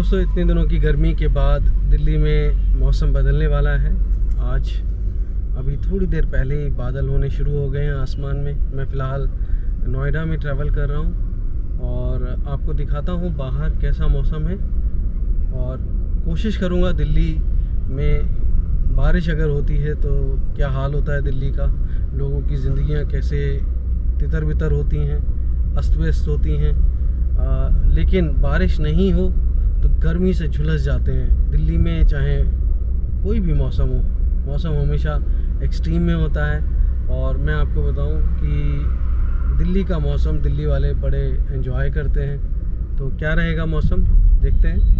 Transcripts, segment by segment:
दोस्तों इतने दिनों की गर्मी के बाद दिल्ली में मौसम बदलने वाला है। आज अभी थोड़ी देर पहले ही बादल होने शुरू हो गए हैं आसमान में। मैं फ़िलहाल नोएडा में ट्रैवल कर रहा हूँ और आपको दिखाता हूँ बाहर कैसा मौसम है, और कोशिश करूँगा दिल्ली में बारिश अगर होती है तो क्या हाल होता है दिल्ली का, लोगों की ज़िंदगियाँ कैसे तितर बितर होती हैं, अस्त व्यस्त होती हैं। लेकिन बारिश नहीं हो तो गर्मी से झुलस जाते हैं। दिल्ली में चाहे कोई भी मौसम हो, मौसम हमेशा एक्सट्रीम में होता है। और मैं आपको बताऊं कि दिल्ली का मौसम दिल्ली वाले बड़े एंजॉय करते हैं। तो क्या रहेगा मौसम, देखते हैं।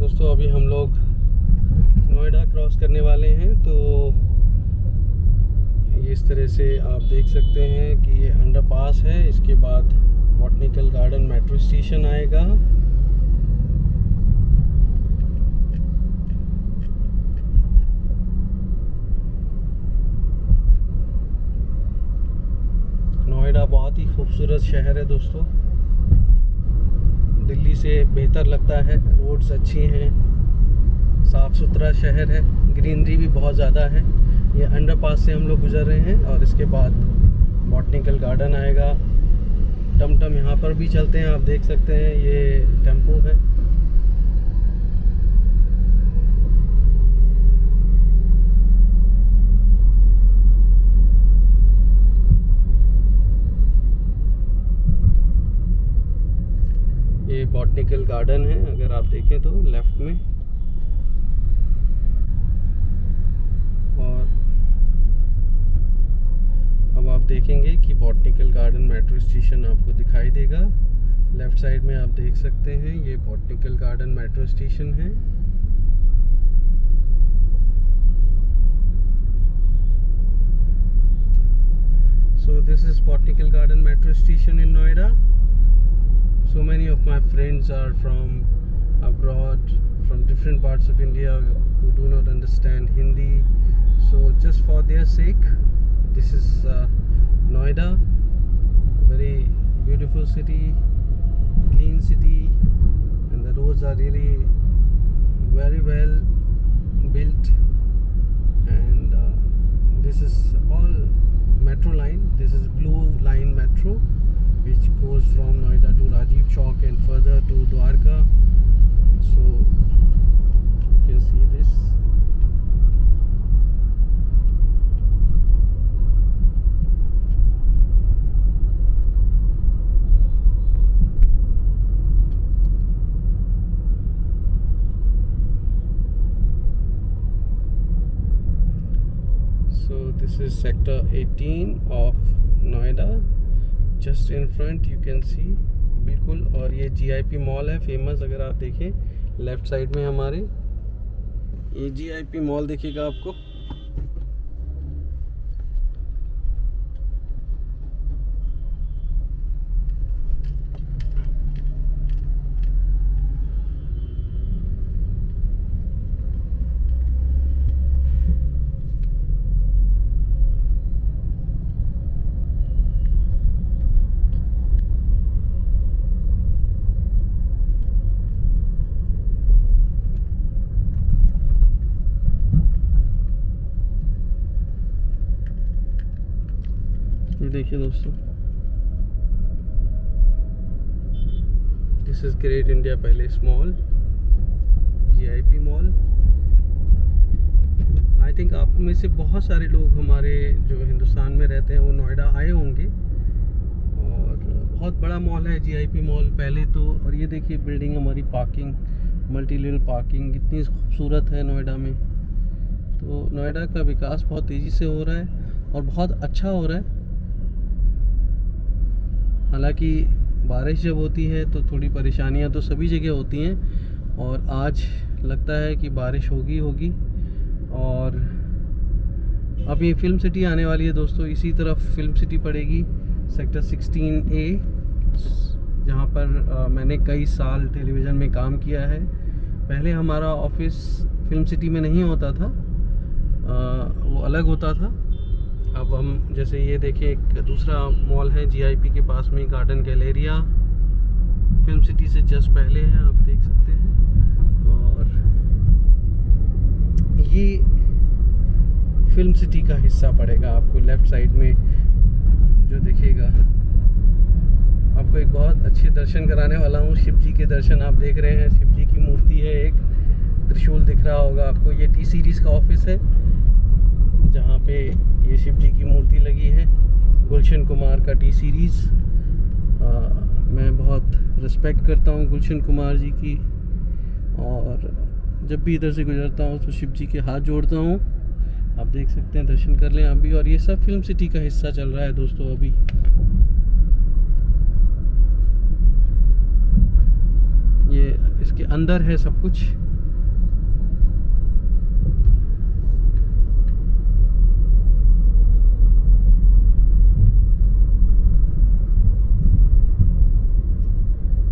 दोस्तों अभी हम लोग नोएडा क्रॉस करने वाले हैं। तो ये इस तरह से आप देख सकते हैं कि ये अंडरपास है। इसके बाद बॉटनिकल गार्डन मेट्रो स्टेशन आएगा। नोएडा बहुत ही खूबसूरत शहर है दोस्तों, दिल्ली से बेहतर लगता है। रोड्स अच्छी हैं, साफ़ सुथरा शहर है, ग्रीनरी भी बहुत ज़्यादा है। ये अंडरपास से हम लोग गुजर रहे हैं और इसके बाद बॉटनिकल गार्डन आएगा। टमटम यहाँ पर भी चलते हैं, आप देख सकते हैं ये टेम्पो है। ये बॉटनिकल गार्डन है, अगर आप देखें तो लेफ्ट में। और अब आप देखेंगे कि बॉटनिकल गार्डन मेट्रो स्टेशन आपको दिखाई देगा। लेफ्ट साइड में आप देख सकते हैं ये बॉटनिकल गार्डन मेट्रो स्टेशन है। So this is Botanical Garden Metro Station in Noida. So many of my friends are from abroad, from different parts of India, who do not understand Hindi. So just for their sake, this is Noida, a very beautiful city, clean city, and the roads are really very well built. And this is all metro line. This is Blue Line Metro, which goes from Noida to Rajiv Chowk and further to Dwarka. So you can see this. So this is sector 18 of Noida. Just in front you can see बिल्कुल। और ये GIP mall है famous, अगर आप देखें left side में हमारे ये GIP मॉल दिखेगा आपको। ये देखिए दोस्तों, this is great India palace mall, GIP mall. I think आप में से बहुत सारे लोग हमारे जो हिंदुस्तान में रहते हैं वो नोएडा आए होंगे, और बहुत बड़ा मॉल है GIP मॉल पहले तो। और ये देखिए बिल्डिंग, हमारी पार्किंग, मल्टी लेवल पार्किंग कितनी खूबसूरत है नोएडा में। तो नोएडा का विकास बहुत तेज़ी से हो रहा है और बहुत अच्छा हो रहा है। हालांकि बारिश जब होती है तो थोड़ी परेशानियां तो सभी जगह होती हैं, और आज लगता है कि बारिश होगी। और अभी फिल्म सिटी आने वाली है दोस्तों, इसी तरफ फिल्म सिटी पड़ेगी, सेक्टर 16A, जहाँ पर मैंने कई साल टेलीविज़न में काम किया है। पहले हमारा ऑफिस फिल्म सिटी में नहीं होता था, वो अलग होता था। अब हम जैसे ये देखिए एक दूसरा मॉल है GIP के पास में, गार्डन गैलेरिया, फिल्म सिटी से जस्ट पहले है, आप देख सकते हैं। और ये फिल्म सिटी का हिस्सा पड़ेगा आपको, लेफ़्ट साइड में जो दिखेगा। आपको एक बहुत अच्छे दर्शन कराने वाला हूँ, शिव जी के दर्शन। आप देख रहे हैं शिव जी की मूर्ति है, एक त्रिशूल दिख रहा होगा आपको। ये T सीरीज़ का ऑफिस है जहाँ पे ये शिव जी की मूर्ति लगी है, गुलशन कुमार का T सीरीज़। मैं बहुत रिस्पेक्ट करता हूँ गुलशन कुमार जी की, और जब भी इधर से गुजरता हूँ तो शिव जी के हाथ जोड़ता हूँ। आप देख सकते हैं, दर्शन कर लें आप भी। और ये सब फिल्म सिटी का हिस्सा चल रहा है दोस्तों अभी। ये इसके अंदर है सब कुछ।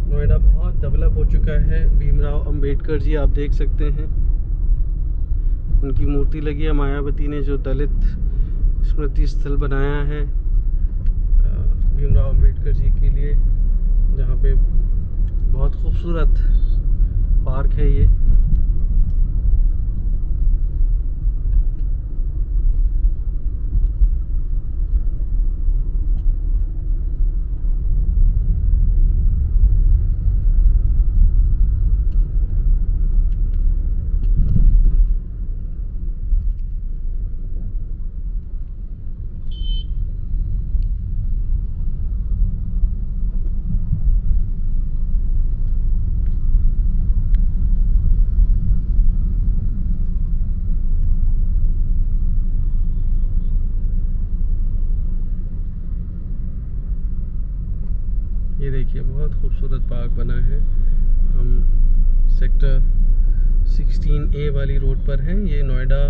नोएडा बहुत डेवलप हो चुका है। भीमराव अंबेडकर जी आप देख सकते हैं, उनकी मूर्ति लगी है। मायावती ने जो दलित स्मृति स्थल बनाया है भीमराव अंबेडकर जी के लिए, जहाँ पे बहुत खूबसूरत पार्क है ये। ये देखिए बहुत खूबसूरत पार्क बना है। हम सेक्टर 16A वाली रोड पर हैं। ये Noida,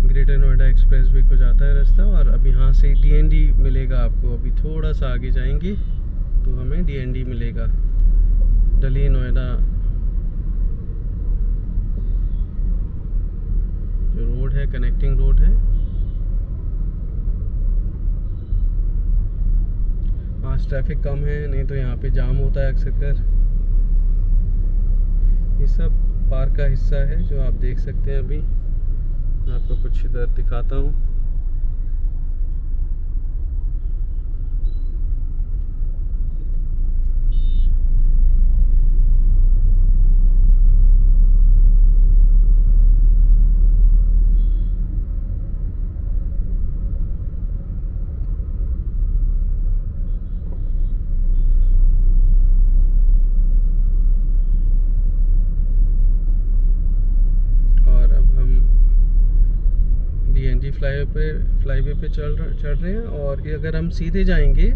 greater Noida express way को जाता है रास्ता, और अब यहाँ से DND मिलेगा आपको। अभी थोड़ा सा आगे जाएंगे तो हमें DND मिलेगा, दिल्ली नोएडा जो रोड है, कनेक्टिंग रोड है। आज ट्रैफिक कम है, नहीं तो यहाँ पे जाम होता है अक्सर कर। ये सब पार्क का हिस्सा है जो आप देख सकते हैं। अभी मैं आपको कुछ इधर दिखाता हूँ। फ्लाईवे पे चढ़ रहे हैं, और ये अगर हम सीधे जाएंगे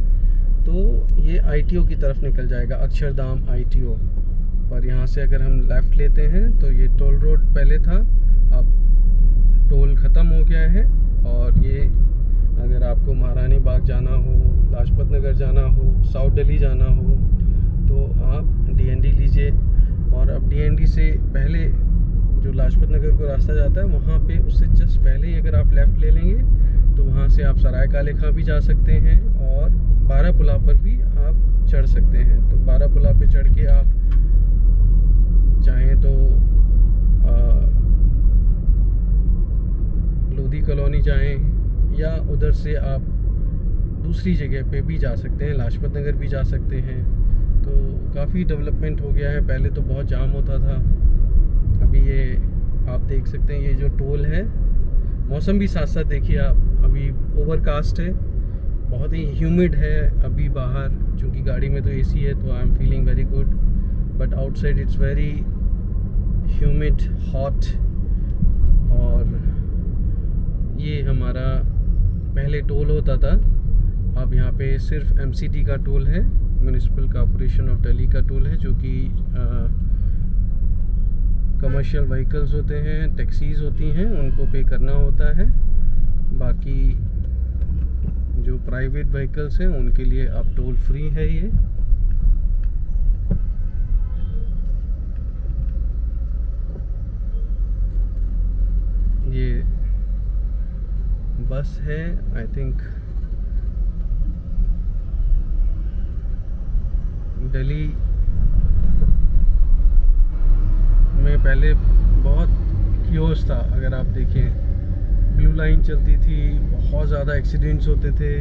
तो ये ITO की तरफ निकल जाएगा, अक्षरधाम ITO। पर यहाँ से अगर हम लेफ़्ट लेते हैं तो ये टोल रोड पहले था, अब टोल ख़त्म हो गया है। और ये अगर आपको महारानी बाग जाना हो, लाजपत नगर जाना हो, साउथ दिल्ली जाना हो, तो आप DND लीजिए। और अब DND से पहले जो लाजपत नगर को रास्ता जाता है, वहाँ पे उससे जस्ट पहले ही अगर आप लेफ़्ट ले लेंगे तो वहाँ से आप सराय काले खां भी जा सकते हैं, और बारापुला पर भी आप चढ़ सकते हैं। तो बारापुला पे चढ़ के आप चाहें तो लोधी कॉलोनी जाएं, या उधर से आप दूसरी जगह पे भी जा सकते हैं, लाजपत नगर भी जा सकते हैं। तो काफ़ी डेवलपमेंट हो गया है। पहले तो बहुत जाम होता था, अभी ये आप देख सकते हैं। ये जो टोल है, मौसम भी साथ साथ देखिए आप, अभी ओवरकास्ट है, बहुत ही ह्यूमिड है अभी बाहर, चूँकि गाड़ी में तो एसी है तो I am feeling very good, but outside it's very humid, hot. और ये हमारा पहले टोल होता था, अब यहाँ पे सिर्फ MCD का टोल है, म्यूनिसिपल कॉर्पोरेशन ऑफ दिल्ली का टोल है, जो कि कमर्शियल व्हीकल्स होते हैं, टैक्सीज़ होती हैं, उनको पे करना होता है। बाकी जो प्राइवेट व्हीकल्स हैं उनके लिए अब टोल फ्री है। ये बस है, आई थिंक दिल्ली में पहले बहुत कियोस्क था। अगर आप देखें, ब्लू लाइन चलती थी, बहुत ज़्यादा एक्सीडेंट्स होते थे,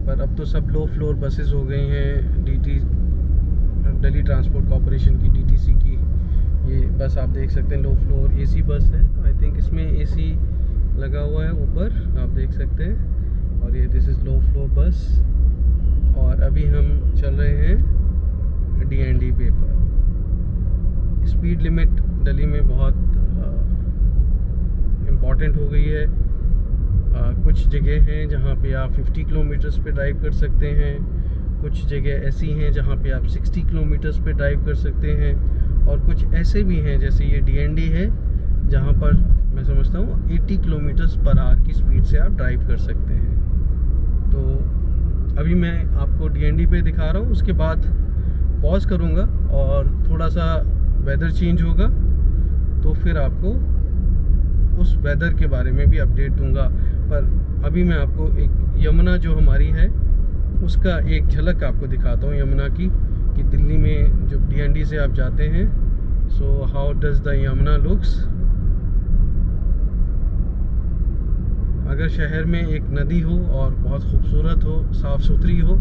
पर अब तो सब लो फ्लोर बसेस हो गई हैं। दिल्ली ट्रांसपोर्ट कॉरपोरेशन की, DTC की ये बस आप देख सकते हैं, लो फ्लोर AC बस है। आई थिंक इसमें AC लगा हुआ है ऊपर, आप देख सकते हैं। और ये दिस इज़ लो फ्लोर बस। और अभी हम चल रहे हैं DND पे पर। स्पीड लिमिट दिल्ली में बहुत इम्पॉर्टेंट हो गई है। कुछ जगह हैं जहाँ पे आप 50 किलोमीटर्स पे ड्राइव कर सकते हैं, कुछ जगह ऐसी हैं जहाँ पे आप 60 किलोमीटर्स पे ड्राइव कर सकते हैं, और कुछ ऐसे भी हैं जैसे ये DND है जहाँ पर मैं समझता हूँ 80 किलोमीटर्स पर आवर की स्पीड से आप ड्राइव कर सकते हैं। तो अभी मैं आपको DND पे दिखा रहा हूँ, उसके बाद पॉज करूँगा और थोड़ा सा वेदर चेंज होगा तो फिर आपको उस वेदर के बारे में भी अपडेट दूंगा। पर अभी मैं आपको एक यमुना जो हमारी है उसका एक झलक आपको दिखाता हूँ यमुना की, कि दिल्ली में जब DND से आप जाते हैं, so how does the Yamuna looks. अगर शहर में एक नदी हो और बहुत खूबसूरत हो, साफ़ सुथरी हो,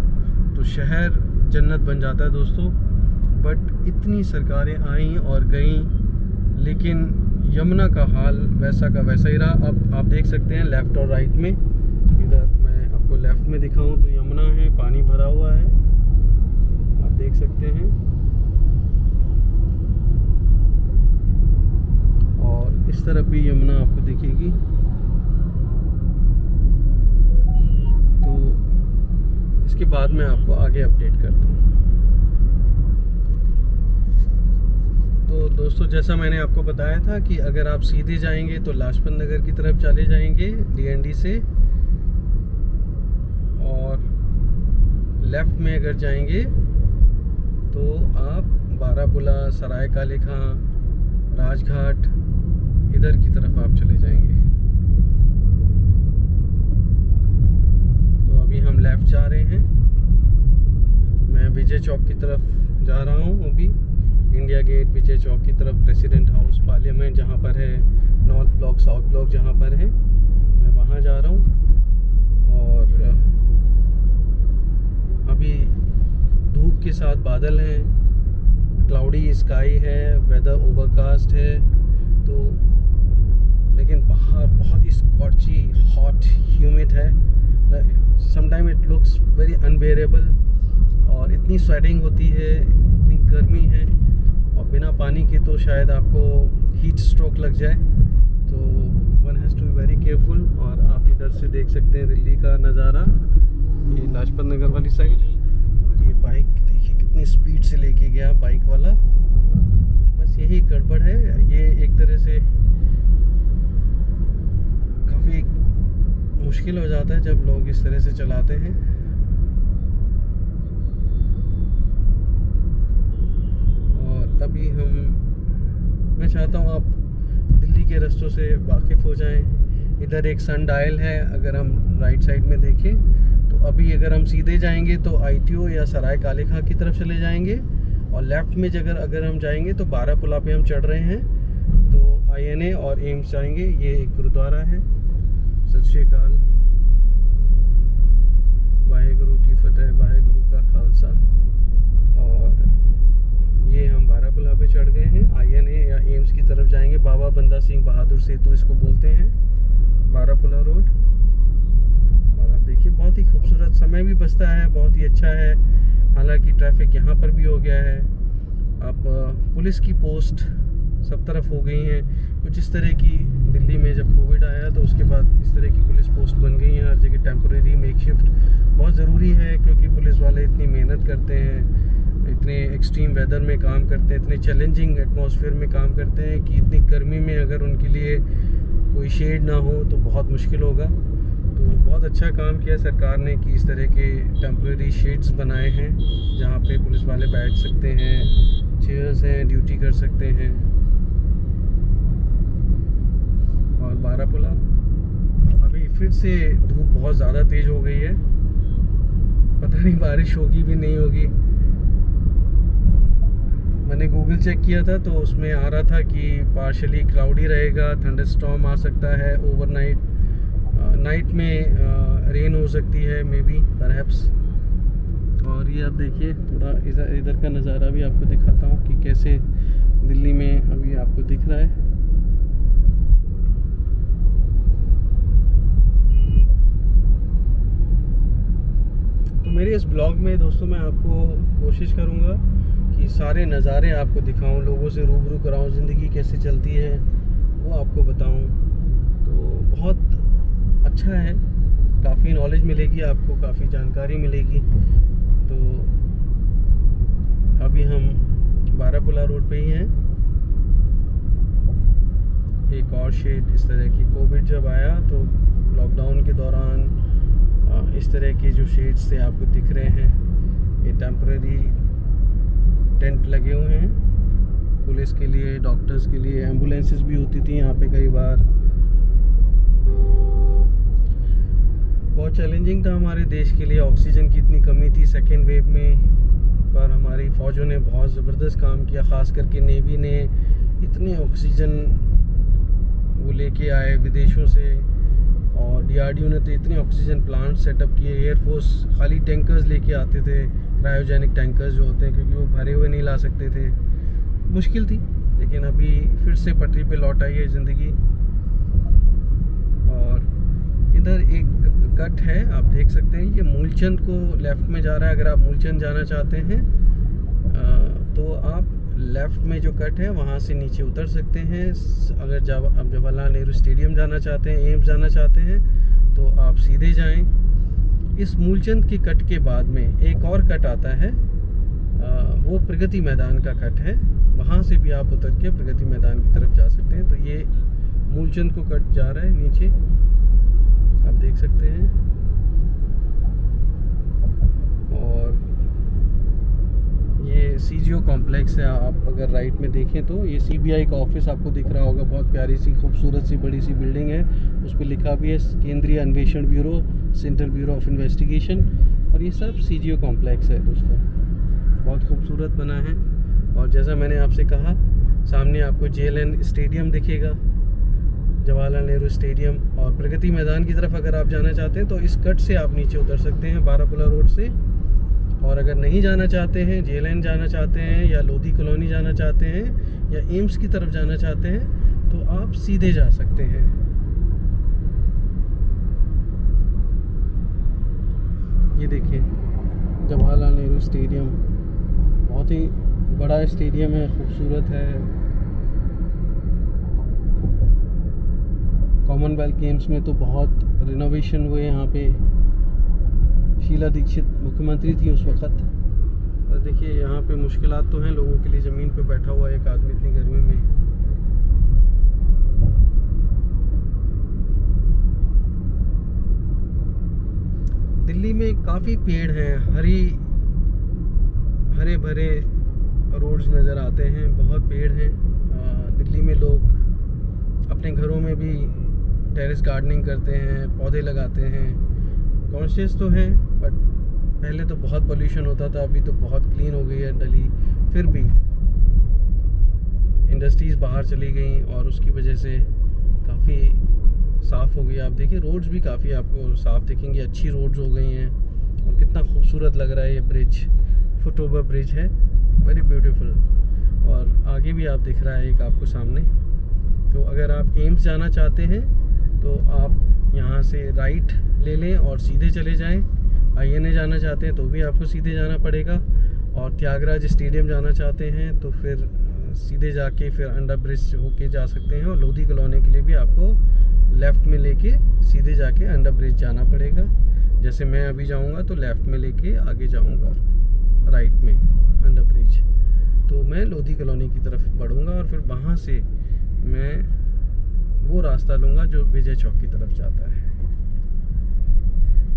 तो शहर जन्नत बन जाता है दोस्तों। बट इतनी सरकारें आईं और गईं, लेकिन यमुना का हाल वैसा का वैसा ही रहा। अब आप देख सकते हैं लेफ़्ट और राइट में, इधर मैं आपको लेफ़्ट में दिखाऊं तो यमुना है, पानी भरा हुआ है, आप देख सकते हैं। और इस तरफ भी यमुना आपको दिखेगी। तो इसके बाद मैं आपको आगे अपडेट करता हूँ। तो दोस्तों, जैसा मैंने आपको बताया था कि अगर आप सीधे जाएंगे तो लाजपत नगर की तरफ चले जाएंगे DND से, और लेफ़्ट में अगर जाएंगे तो आप बारापुला, सराय काले खां, राजघाट, इधर की तरफ आप चले जाएंगे। तो अभी हम लेफ़्ट जा रहे हैं। मैं विजय चौक की तरफ जा रहा हूँ अभी, इंडिया गेट, विजय चौक की तरफ, प्रेसिडेंट हाउस, पार्लियामेंट जहाँ पर है, नॉर्थ ब्लॉक, साउथ ब्लॉक जहाँ पर है, मैं वहाँ जा रहा हूँ। और अभी धूप के साथ बादल हैं, क्लाउडी स्काई है, वेदर ओवरकास्ट है, तो लेकिन बाहर बहुत ही स्कॉची, हॉट, ह्यूमिड है। Sometime it looks very unbearable, और इतनी स्वेटिंग होती है, इतनी गर्मी है, और बिना पानी के तो शायद आपको हीट स्ट्रोक लग जाए। तो one has to be very careful. और आप इधर से देख सकते हैं दिल्ली का नज़ारा, ये लाजपत नगर वाली साइड। और ये बाइक देखिए कितनी स्पीड से लेके गया बाइक वाला। बस यही गड़बड़ है, ये एक तरह से काफ़ी मुश्किल हो जाता है जब लोग इस तरह से चलाते हैं। और अभी मैं चाहता हूँ आप दिल्ली के रास्तों से वाकिफ़ हो जाएं। इधर एक सन डायल है, अगर हम राइट साइड में देखें तो अभी अगर हम सीधे जाएंगे तो ITO या सराय काले खां की तरफ चले जाएंगे, और लेफ़्ट में अगर हम जाएंगे तो बारापुला पे हम चढ़ रहे हैं, तो INA और एम्स जाएंगे। ये एक गुरुद्वारा है। सत श्री अकाल, वाहेगुरु की फतेह, वाहेगुरु का खालसा। और बंदा सिंह बहादुर सेतु इसको बोलते हैं, बारापुला रोड। और आप देखिए बहुत ही खूबसूरत, समय भी बचता है, बहुत ही अच्छा है। हालांकि ट्रैफिक यहाँ पर भी हो गया है। अब पुलिस की पोस्ट सब तरफ हो गई हैं। कुछ इस तरह की दिल्ली में जब कोविड आया तो उसके बाद इस तरह की पुलिस पोस्ट बन गई हैं हर जगह। टेम्परेरी मेकशिफ्ट बहुत ज़रूरी है, क्योंकि पुलिस वाले इतनी मेहनत करते हैं, इतने एक्सट्रीम वेदर में काम करते हैं, इतने चैलेंजिंग एटमॉस्फेयर में काम करते हैं कि इतनी गर्मी में अगर उनके लिए कोई शेड ना हो तो बहुत मुश्किल होगा। तो बहुत अच्छा काम किया सरकार ने कि इस तरह के टेम्परेरी शेड्स बनाए हैं जहाँ पे पुलिस वाले बैठ सकते हैं, चेयर्स हैं, ड्यूटी कर सकते हैं। और बारापुला अभी फिर से धूप बहुत ज़्यादा तेज़ हो गई है, पता नहीं बारिश होगी भी नहीं होगी। मैंने गूगल चेक किया था तो उसमें आ रहा था कि पार्शली क्लाउडी रहेगा, थंडरस्टॉर्म आ सकता है, ओवरनाइट नाइट में रेन हो सकती है, मे बी परहैप्स। और ये आप देखिए थोड़ा इधर का नज़ारा भी आपको दिखाता हूँ कि कैसे दिल्ली में अभी आपको दिख रहा है। तो मेरे इस ब्लॉग में दोस्तों मैं आपको कोशिश करूँगा कि सारे नज़ारे आपको दिखाऊं, लोगों से रूबरू कराऊं, ज़िंदगी कैसे चलती है वो आपको बताऊं। तो बहुत अच्छा है, काफ़ी नॉलेज मिलेगी आपको, काफ़ी जानकारी मिलेगी। तो अभी हम बारापुला रोड पे ही हैं। एक और शेड इस तरह की, कोविड जब आया तो लॉकडाउन के दौरान इस तरह के जो शेड्स थे आपको दिख रहे हैं, ये टेम्परेरी टेंट लगे हुए हैं पुलिस के लिए, डॉक्टर्स के लिए, एम्बुलेंसेस भी होती थी यहाँ पे कई बार। बहुत चैलेंजिंग था हमारे देश के लिए, ऑक्सीजन की इतनी कमी थी सेकेंड वेव में, पर हमारी फ़ौजों ने बहुत ज़बरदस्त काम किया, ख़ास करके नेवी ने इतने ऑक्सीजन वो लेके आए विदेशों से, और DRDO ने तो इतने ऑक्सीजन प्लांट सेटअप किए। एयरफोर्स खाली टैंकर्स लेके आते थे, क्रायोजेनिक टैंकर्स जो होते हैं, क्योंकि वो भरे हुए नहीं ला सकते थे, मुश्किल थी। लेकिन अभी फिर से पटरी पे लौट आई है ज़िंदगी। और इधर एक कट है, आप देख सकते हैं, ये मूलचंद को लेफ़्ट में जा रहा है। अगर आप मूलचंद जाना चाहते हैं तो आप लेफ़्ट में जो कट है वहाँ से नीचे उतर सकते हैं। अगर आप जवाहरलाल नेहरू स्टेडियम जाना चाहते हैं, एम्स जाना चाहते हैं, तो आप सीधे जाएं। इस मूलचंद के कट के बाद में एक और कट आता है, वो प्रगति मैदान का कट है, वहाँ से भी आप उतर के प्रगति मैदान की तरफ जा सकते हैं। तो ये मूलचंद को कट जा रहा है नीचे, आप देख सकते हैं। और ये CGO कॉम्प्लेक्स है, आप अगर राइट में देखें तो ये CBI का ऑफिस आपको दिख रहा होगा, बहुत प्यारी सी खूबसूरत सी बड़ी सी बिल्डिंग है। उस पर लिखा भी है केंद्रीय अन्वेषण bureau, central bureau of investigation, और ये सब CGO कॉम्प्लेक्स है दोस्तों, बहुत खूबसूरत बना है। और जैसा मैंने आपसे कहा, सामने आपको JLN स्टेडियम दिखेगा, जवाहरलाल नेहरू स्टेडियम। और प्रगति मैदान की तरफ अगर आप जाना चाहते हैं तो इस कट से आप नीचे उतर सकते हैं बारापुला रोड से। और अगर नहीं जाना चाहते हैं, JLN जाना चाहते हैं, या लोधी कॉलोनी जाना चाहते हैं, या एम्स की तरफ जाना चाहते हैं, तो आप सीधे जा सकते हैं। ये देखिए जवाहरलाल नेहरू स्टेडियम, बहुत ही बड़ा स्टेडियम है, खूबसूरत है। कॉमनवेल्थ गेम्स में तो बहुत रिनोवेशन हुए यहाँ पे। शीला दीक्षित मुख्यमंत्री थी उस वक़्त। और देखिए यहाँ पे मुश्किलात तो हैं लोगों के लिए, ज़मीन पे बैठा हुआ एक आदमी इतनी गर्मी में। दिल्ली में काफ़ी पेड़ हैं, हरे भरे रोड्स नज़र आते हैं, बहुत पेड़ हैं। दिल्ली में लोग अपने घरों में भी टेरेस गार्डनिंग करते हैं, पौधे लगाते हैं। कॉन्शियस तो हैं, बट पहले तो बहुत पोल्यूशन होता था, अभी तो बहुत क्लीन हो गई है दिल्ली। फिर भी इंडस्ट्रीज़ बाहर चली गई और उसकी वजह से काफ़ी साफ़ हो गई। आप देखिए रोड्स भी काफ़ी आपको साफ़ दिखेंगे, अच्छी रोड्स हो गई हैं। और कितना खूबसूरत लग रहा है ये ब्रिज, फुट ओवर ब्रिज है, वेरी ब्यूटीफुल। और आगे भी आप दिख रहा है एक आपको सामने। तो अगर आप एम्स जाना चाहते हैं तो आप यहाँ से राइट ले लें और सीधे चले जाएं। INA जाना चाहते हैं तो भी आपको सीधे जाना पड़ेगा, और त्यागराज स्टेडियम जाना चाहते हैं तो फिर सीधे जाके फिर अंडर ब्रिज होके जा सकते हैं, और लोधी कॉलोनी के लिए भी आपको लेफ़्ट में लेके सीधे जाके अंडर ब्रिज जाना पड़ेगा। जैसे मैं अभी जाऊंगा तो लेफ़्ट में लेके आगे जाऊंगा राइट में अंडर ब्रिज, तो मैं लोधी कॉलोनी की तरफ बढ़ूंगा और फिर वहाँ से मैं वो रास्ता लूँगा जो विजय चौक की तरफ जाता है।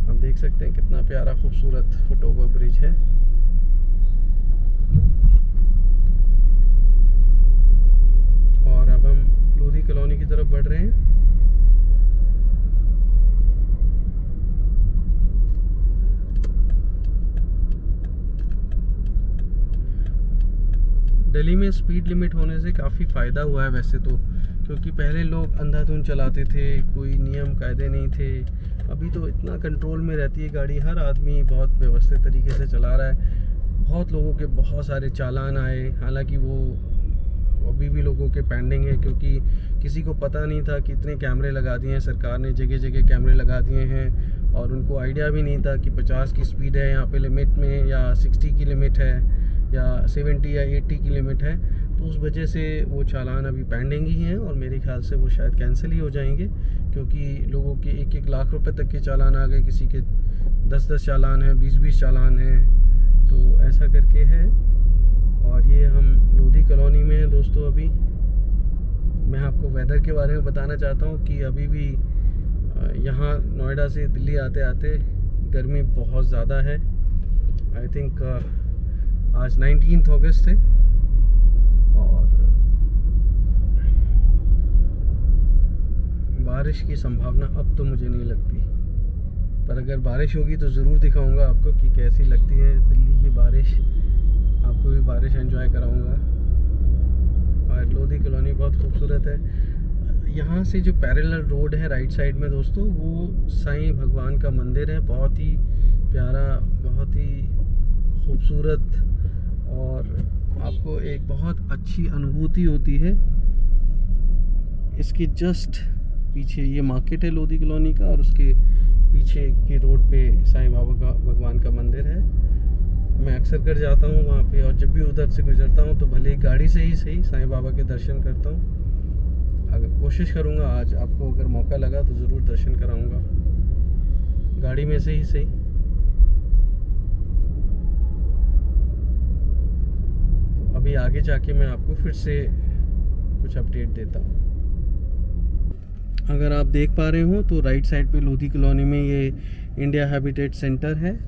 आप देख सकते हैं कितना प्यारा खूबसूरत फुटओवर ब्रिज है। और अब हम लोधी कॉलोनी की तरफ बढ़ रहे हैं। दिल्ली में स्पीड लिमिट होने से काफ़ी फ़ायदा हुआ है वैसे तो, क्योंकि पहले लोग अंधाधुंध चलाते थे, कोई नियम कायदे नहीं थे। अभी तो इतना कंट्रोल में रहती है गाड़ी, हर आदमी बहुत व्यवस्थित तरीके से चला रहा है। बहुत लोगों के बहुत सारे चालान आए, हालांकि वो अभी भी लोगों के पेंडिंग है, क्योंकि किसी को पता नहीं था कि इतने कैमरे लगा दिए हैं सरकार ने, जगह जगह कैमरे लगा दिए हैं, और उनको आइडिया भी नहीं था कि 50 की स्पीड है यहाँ पे लिमिट में, या 60 की लिमिट है, या 70 या 80 की लिमिट है। तो उस वजह से वो चालान अभी पेंडिंग ही हैं, और मेरे ख्याल से वो शायद कैंसिल ही हो जाएंगे, क्योंकि लोगों के 1-1 लाख रुपए तक के चालान आ गए, किसी के 10-10 चालान हैं, 20-20 चालान हैं, तो ऐसा करके है। और ये हम लोधी कॉलोनी में हैं दोस्तों। अभी मैं आपको वेदर के बारे में बताना चाहता हूँ कि अभी भी यहाँ नोएडा से दिल्ली आते आते गर्मी बहुत ज़्यादा है। आई थिंक आज 19 अगस्त है, और बारिश की संभावना अब तो मुझे नहीं लगती, पर अगर बारिश होगी तो ज़रूर दिखाऊंगा आपको कि कैसी लगती है दिल्ली की बारिश। आपको भी बारिश एंजॉय कराऊंगा। और लोधी कॉलोनी बहुत खूबसूरत है। यहाँ से जो पैरेलल रोड है राइट साइड में दोस्तों, वो साईं भगवान का मंदिर है, बहुत ही प्यारा, बहुत ही खूबसूरत, और आपको एक बहुत अच्छी अनुभूति होती है। इसके जस्ट पीछे ये मार्केट है लोधी कॉलोनी का, और उसके पीछे की रोड पे साईं बाबा का भगवान का मंदिर है। मैं अक्सर कर जाता हूँ वहाँ पे, और जब भी उधर से गुजरता हूँ तो भले ही गाड़ी से ही सही साईं बाबा के दर्शन करता हूँ। अगर कोशिश करूँगा आज आपको अगर मौका लगा तो ज़रूर दर्शन कराऊँगा, गाड़ी में से ही सही। तो अभी आगे जाके मैं आपको फिर से कुछ अपडेट देता हूँ। अगर आप देख पा रहे हो तो राइट साइड पे लोधी कॉलोनी में ये इंडिया हैबिटेट सेंटर है,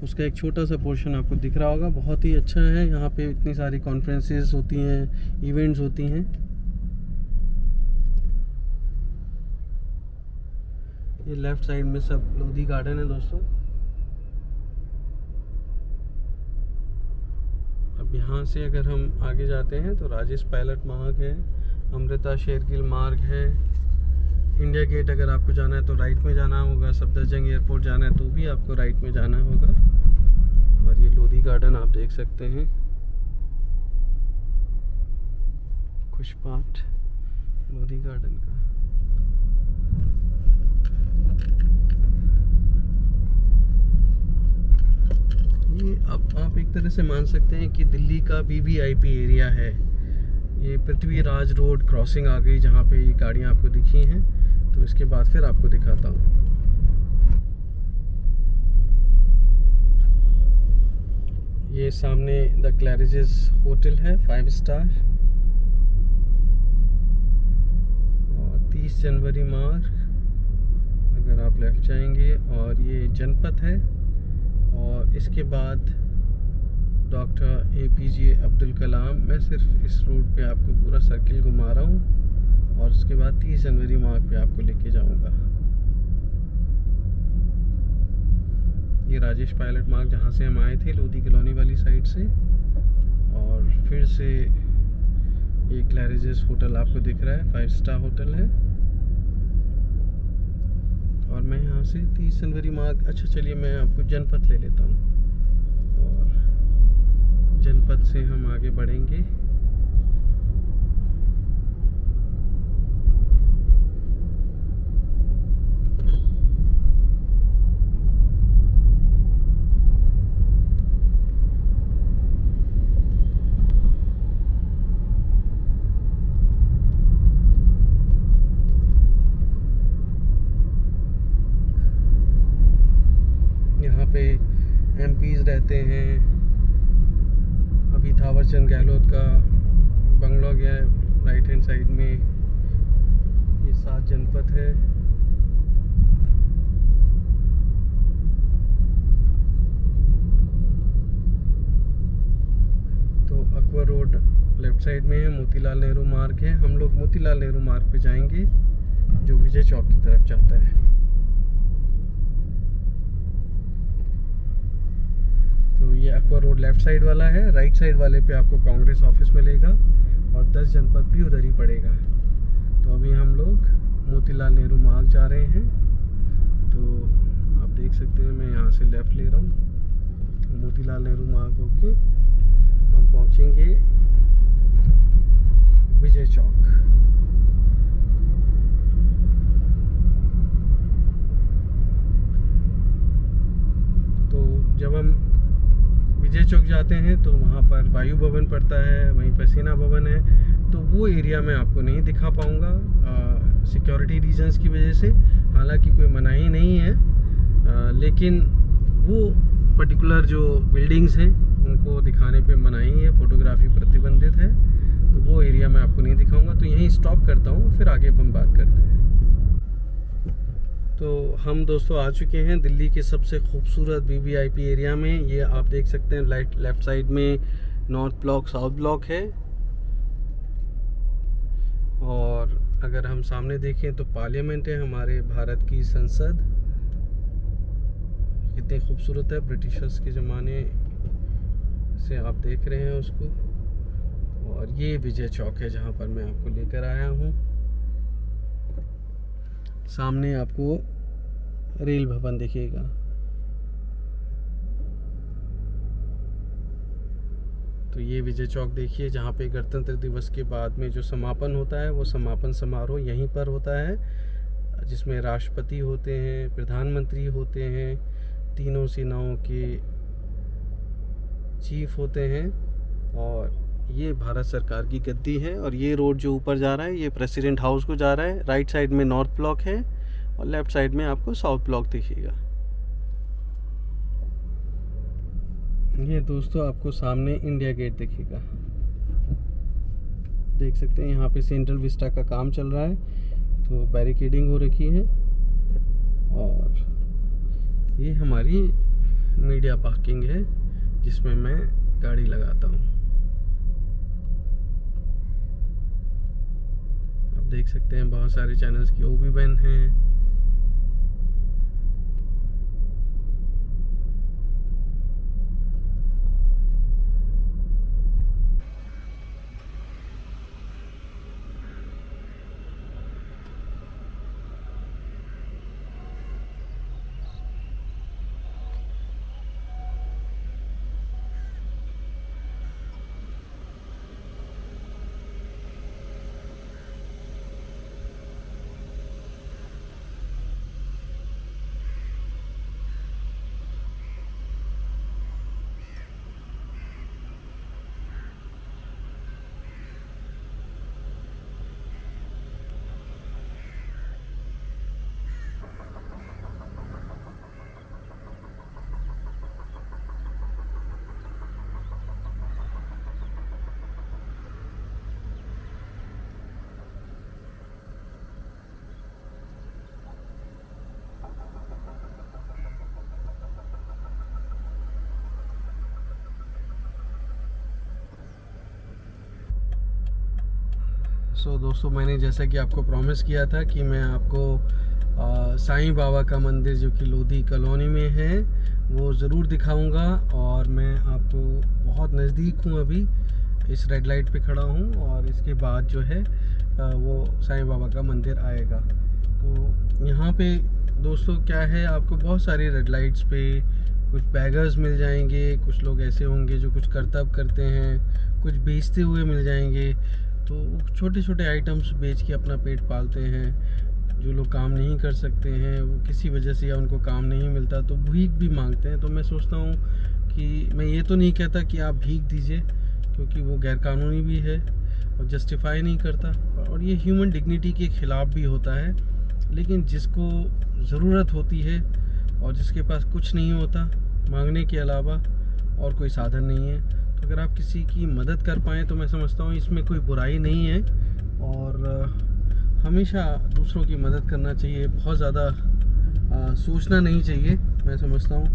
उसका एक छोटा सा पोर्शन आपको दिख रहा होगा। बहुत ही अच्छा है, यहाँ पे इतनी सारी कॉन्फ्रेंसेस होती हैं, इवेंट्स होती हैं। ये लेफ्ट साइड में सब लोधी गार्डन है दोस्तों। अब यहाँ से अगर हम आगे जाते हैं तो राजेश पायलट मार्ग है, अमृता शेरगिल मार्ग है, इंडिया गेट अगर आपको जाना है तो राइट में जाना होगा, सफदरजंग एयरपोर्ट जाना है तो भी आपको राइट में जाना होगा। और ये लोधी गार्डन आप देख सकते हैं, कुछ पार्ट लोधी गार्डन का। ये अब आप एक तरह से मान सकते हैं कि दिल्ली का VVIP एरिया है। ये पृथ्वीराज रोड क्रॉसिंग आ गई जहाँ पे ये गाड़ियाँ आपको दिखी हैं, तो इसके बाद फिर आपको दिखाता हूँ। ये सामने द क्लैरिजेस होटल है 5 स्टार, और 30 जनवरी मार्ग अगर आप लेफ्ट जाएंगे, और ये जनपथ है, और इसके बाद डॉक्टर APJ अब्दुल कलाम। मैं सिर्फ इस रोड पे आपको पूरा सर्किल घुमा रहा हूँ, और उसके बाद 30 जनवरी मार्ग पे आपको लेके जाऊँगा। ये राजेश पायलट मार्ग जहाँ से हम आए थे लोधी कॉलोनी वाली साइड से, और फिर से ये क्लैरिजेस होटल आपको दिख रहा है, 5 स्टार होटल है। और मैं यहाँ से 30 जनवरी मार्ग, अच्छा चलिए मैं आपको जनपथ ले लेता हूँ, और जनपथ से हम आगे बढ़ेंगे। पे MPs रहते हैं। अभी थावर चंद गहलोत का बंगला गया है राइट हैंड साइड में। ये 7 जनपद है। तो अकबर रोड लेफ्ट साइड में है, मोतीलाल नेहरू मार्ग है। हम लोग मोतीलाल नेहरू मार्ग पे जाएंगे जो विजय चौक की तरफ जाता है। तो ये अकबर रोड लेफ्ट साइड वाला है। राइट साइड वाले पे आपको कांग्रेस ऑफिस मिलेगा और 10 जनपद भी उधर ही पड़ेगा। तो अभी हम लोग मोतीलाल नेहरू मार्ग जा रहे हैं। तो आप देख सकते हैं मैं यहाँ से लेफ़्ट ले रहा हूँ। मोतीलाल नेहरू मार्ग होके हम पहुँचेंगे विजय चौक। तो जब हम विजय चौक जाते हैं तो वहाँ पर वायु भवन पड़ता है, वहीं पर सेना भवन है। तो वो एरिया मैं आपको नहीं दिखा पाऊँगा सिक्योरिटी रीजंस की वजह से। हालांकि कोई मनाही नहीं है, लेकिन वो पर्टिकुलर जो बिल्डिंग्स हैं उनको दिखाने पे मनाही है, फ़ोटोग्राफी प्रतिबंधित है। तो वो एरिया मैं आपको नहीं दिखाऊंगा। तो यहीं स्टॉप करता हूँ, फिर आगे हम बात करते हैं। तो हम दोस्तों आ चुके हैं दिल्ली के सबसे खूबसूरत VVIP एरिया में। ये आप देख सकते हैं लेफ्ट साइड में नॉर्थ ब्लॉक साउथ ब्लॉक है, और अगर हम सामने देखें तो पार्लियामेंट है, हमारे भारत की संसद। कितनी खूबसूरत है, ब्रिटिशर्स के ज़माने से आप देख रहे हैं उसको। और ये विजय चौक है जहाँ पर मैं आपको लेकर आया हूँ। सामने आपको रेल भवन दिखेगा। तो ये विजय चौक देखिए, जहाँ पे गणतंत्र दिवस के बाद में जो समापन होता है वो समापन समारोह यहीं पर होता है, जिसमें राष्ट्रपति होते हैं, प्रधानमंत्री होते हैं, तीनों सेनाओं के चीफ होते हैं। और ये भारत सरकार की गद्दी है। और ये रोड जो ऊपर जा रहा है ये प्रेसिडेंट हाउस को जा रहा है। राइट साइड में नॉर्थ ब्लॉक है और लेफ्ट साइड में आपको साउथ ब्लॉक दिखेगा। ये दोस्तों आपको सामने इंडिया गेट दिखेगा, देख सकते हैं। यहाँ पे सेंट्रल विस्टा का काम चल रहा है, तो बैरिकेडिंग हो रखी है। और ये हमारी मीडिया पार्किंग है जिसमें मैं गाड़ी लगाता हूँ। आप देख सकते हैं बहुत सारे चैनल्स की OB बैन हैं। दोस्तों मैंने जैसा कि आपको प्रॉमिस किया था कि मैं आपको साईं बाबा का मंदिर जो कि लोधी कॉलोनी में है वो ज़रूर दिखाऊंगा। और मैं आपको बहुत नज़दीक हूँ, अभी इस रेड लाइट पे खड़ा हूँ, और इसके बाद जो है वो साईं बाबा का मंदिर आएगा। तो यहाँ पे दोस्तों क्या है, आपको बहुत सारी रेड लाइट्स पे कुछ बैगर्स मिल जाएंगे, कुछ लोग ऐसे होंगे जो कुछ करतब करते हैं, कुछ बेचते हुए मिल जाएंगे। तो छोटे छोटे आइटम्स बेच के अपना पेट पालते हैं। जो लोग काम नहीं कर सकते हैं, वो किसी वजह से या उनको काम नहीं मिलता तो भीख भी मांगते हैं। तो मैं सोचता हूँ कि मैं ये तो नहीं कहता कि आप भीख दीजिए, क्योंकि वो गैरकानूनी भी है और जस्टिफाई नहीं करता, और ये ह्यूमन डिग्निटी के ख़िलाफ़ भी होता है। लेकिन जिसको ज़रूरत होती है और जिसके पास कुछ नहीं होता, मांगने के अलावा और कोई साधन नहीं है। तो अगर आप किसी की मदद कर पाएँ तो मैं समझता हूँ इसमें कोई बुराई नहीं है, और हमेशा दूसरों की मदद करना चाहिए, बहुत ज़्यादा सोचना नहीं चाहिए, मैं समझता हूँ।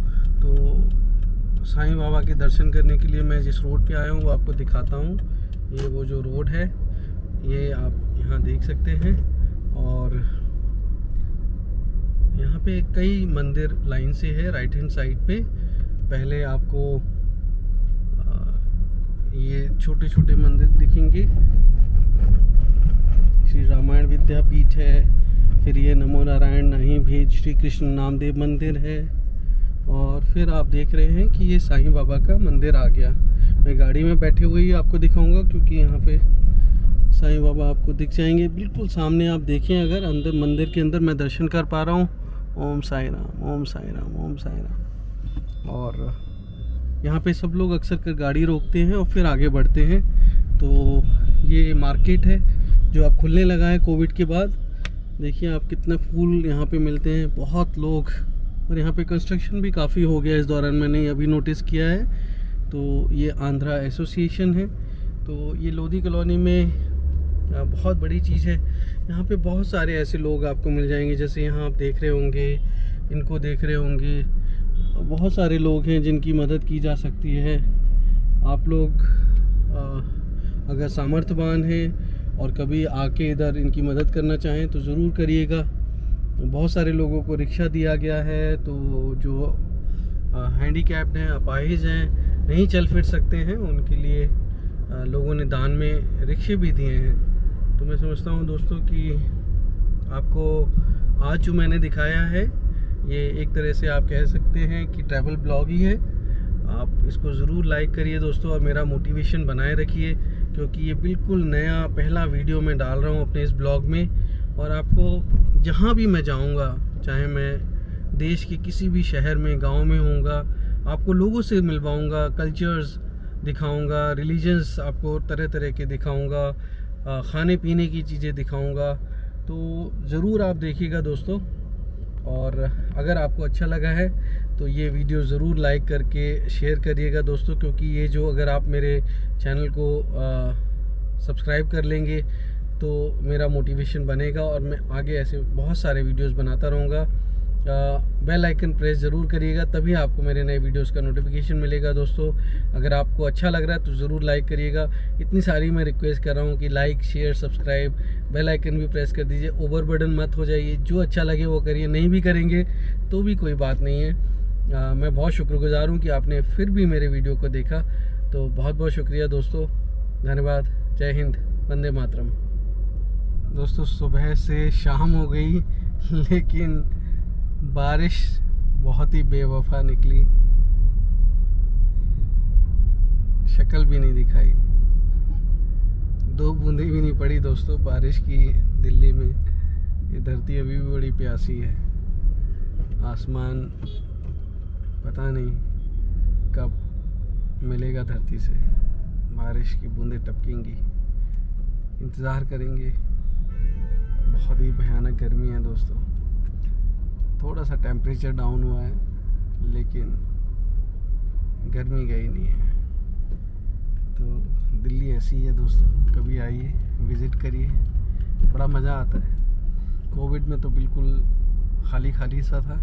तो साईं बाबा के दर्शन करने के लिए मैं जिस रोड पे आया हूँ वो आपको दिखाता हूँ। ये वो जो रोड है, ये आप यहाँ देख सकते हैं, और यहाँ पे कई मंदिर लाइन से है राइट हैंड साइड पे। पहले आपको ये छोटे छोटे मंदिर दिखेंगे, श्री रामायण विद्यापीठ है, फिर ये नमो नारायण नहीं भेद श्री कृष्ण नामदेव मंदिर है, और फिर आप देख रहे हैं कि ये साईं बाबा का मंदिर आ गया। मैं गाड़ी में बैठे हुए ही आपको दिखाऊंगा, क्योंकि यहाँ पे साईं बाबा आपको दिख जाएंगे बिल्कुल सामने। आप देखें, अगर अंदर मंदिर के अंदर मैं दर्शन कर पा रहा हूँ। ओम साई राम, ओम साई राम, ओम साई राम। और यहाँ पे सब लोग अक्सर कर गाड़ी रोकते हैं और फिर आगे बढ़ते हैं। तो ये मार्केट है जो अब खुलने लगा है कोविड के बाद। देखिए आप, कितना फूल यहाँ पे मिलते हैं, बहुत लोग। और यहाँ पे कंस्ट्रक्शन भी काफ़ी हो गया इस दौरान, मैंने अभी नोटिस किया है। तो ये आंध्रा एसोसिएशन है। तो ये लोधी कॉलोनी में बहुत बड़ी चीज़ है। यहाँ पे बहुत सारे ऐसे लोग आपको मिल जाएंगे, जैसे यहाँ आप देख रहे होंगे, इनको देख रहे होंगे। बहुत सारे लोग हैं जिनकी मदद की जा सकती है। आप लोग अगर सामर्थ्यवान हैं और कभी आके इधर इनकी मदद करना चाहें तो ज़रूर करिएगा। बहुत सारे लोगों को रिक्शा दिया गया है, तो जो हैंडीकैप्ड हैं, अपाहिज हैं, नहीं चल फिर सकते हैं, उनके लिए लोगों ने दान में रिक्शे भी दिए हैं। तो मैं समझता हूँ दोस्तों कि आपको आज जो मैंने दिखाया है, ये एक तरह से आप कह सकते हैं कि ट्रैवल ब्लॉग ही है। आप इसको ज़रूर लाइक करिए दोस्तों, और मेरा मोटिवेशन बनाए रखिए, क्योंकि ये बिल्कुल नया पहला वीडियो मैं डाल रहा हूँ अपने इस ब्लॉग में। और आपको जहाँ भी मैं जाऊँगा, चाहे मैं देश के किसी भी शहर में, गांव में होऊंगा, आपको लोगों से मिलवाऊंगा, कल्चर्स दिखाऊंगा, रिलीजन्स आपको तरह तरह के दिखाऊंगा, खाने पीने की चीज़ें दिखाऊंगा। तो ज़रूर आप देखिएगा दोस्तों। और अगर आपको अच्छा लगा है तो ये वीडियो ज़रूर लाइक करके शेयर करिएगा दोस्तों, क्योंकि ये जो, अगर आप मेरे चैनल को सब्सक्राइब कर लेंगे तो मेरा मोटिवेशन बनेगा, और मैं आगे ऐसे बहुत सारे वीडियोस बनाता रहूँगा। बेल आइकन प्रेस ज़रूर करिएगा, तभी आपको मेरे नए वीडियोस का नोटिफिकेशन मिलेगा दोस्तों। अगर आपको अच्छा लग रहा है तो ज़रूर लाइक करिएगा। इतनी सारी मैं रिक्वेस्ट कर रहा हूँ कि like, share, subscribe, bell icon भी प्रेस कर दीजिए। ओवरबर्डन मत हो जाइए, जो अच्छा लगे वो करिए, नहीं भी करेंगे तो भी कोई बात नहीं है। मैं बहुत शुक्रगुजार हूँ कि आपने फिर भी मेरे वीडियो को देखा। तो बहुत बहुत शुक्रिया दोस्तों, धन्यवाद। जय हिंद, वंदे मातरम। दोस्तों सुबह से शाम हो गई, लेकिन बारिश बहुत ही बेवफा निकली, शक्ल भी नहीं दिखाई, 2 बूंदें भी नहीं पड़ी दोस्तों बारिश की दिल्ली में। ये धरती अभी भी बड़ी प्यासी है। आसमान पता नहीं कब मिलेगा धरती से, बारिश की बूंदें टपकेंगी, इंतज़ार करेंगे। बहुत ही भयानक गर्मी है दोस्तों। थोड़ा सा टेम्परेचर डाउन हुआ है, लेकिन गर्मी गई नहीं है। तो दिल्ली ऐसी है दोस्तों, कभी आइए, विज़िट करिए, बड़ा मज़ा आता है। कोविड में तो बिल्कुल खाली खाली सा था,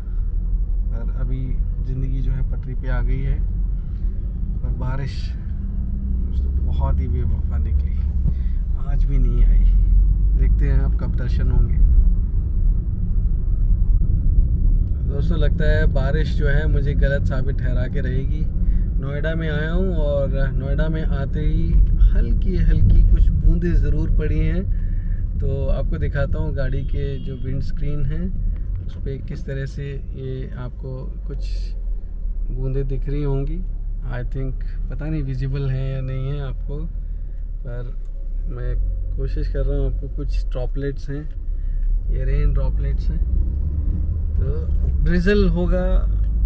पर अभी ज़िंदगी जो है पटरी पे आ गई है। पर बारिश दोस्तों बहुत ही बेवफा निकली, आज भी नहीं आई। देखते हैं अब कब दर्शन होंगे दोस्तों। लगता है बारिश जो है मुझे गलत साबित ठहरा के रहेगी। नोएडा में आया हूँ, और नोएडा में आते ही हल्की हल्की कुछ बूंदें ज़रूर पड़ी हैं। तो आपको दिखाता हूँ गाड़ी के जो विंड स्क्रीन है उस पर किस तरह से ये आपको कुछ बूंदें दिख रही होंगी। आई थिंक, पता नहीं विजिबल है या नहीं है आपको, पर मैं कोशिश कर रहा हूँ। आपको कुछ ड्रॉपलेट्स हैं, ये रेन ड्रॉपलेट्स हैं। तो ड्रिजल होगा,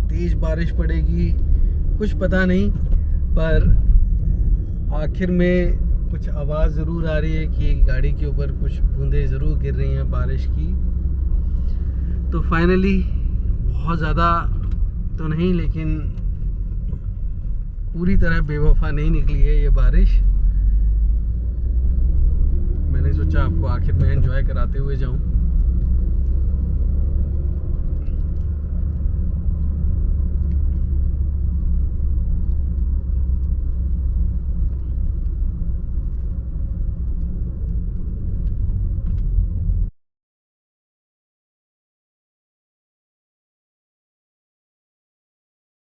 तेज़ बारिश पड़ेगी, कुछ पता नहीं, पर आखिर में कुछ आवाज़ ज़रूर आ रही है कि गाड़ी के ऊपर कुछ बूंदें ज़रूर गिर रही हैं बारिश की। तो फाइनली बहुत ज़्यादा तो नहीं, लेकिन पूरी तरह बेवफा नहीं निकली है ये बारिश। मैंने सोचा आपको आखिर में एंजॉय कराते हुए जाऊं।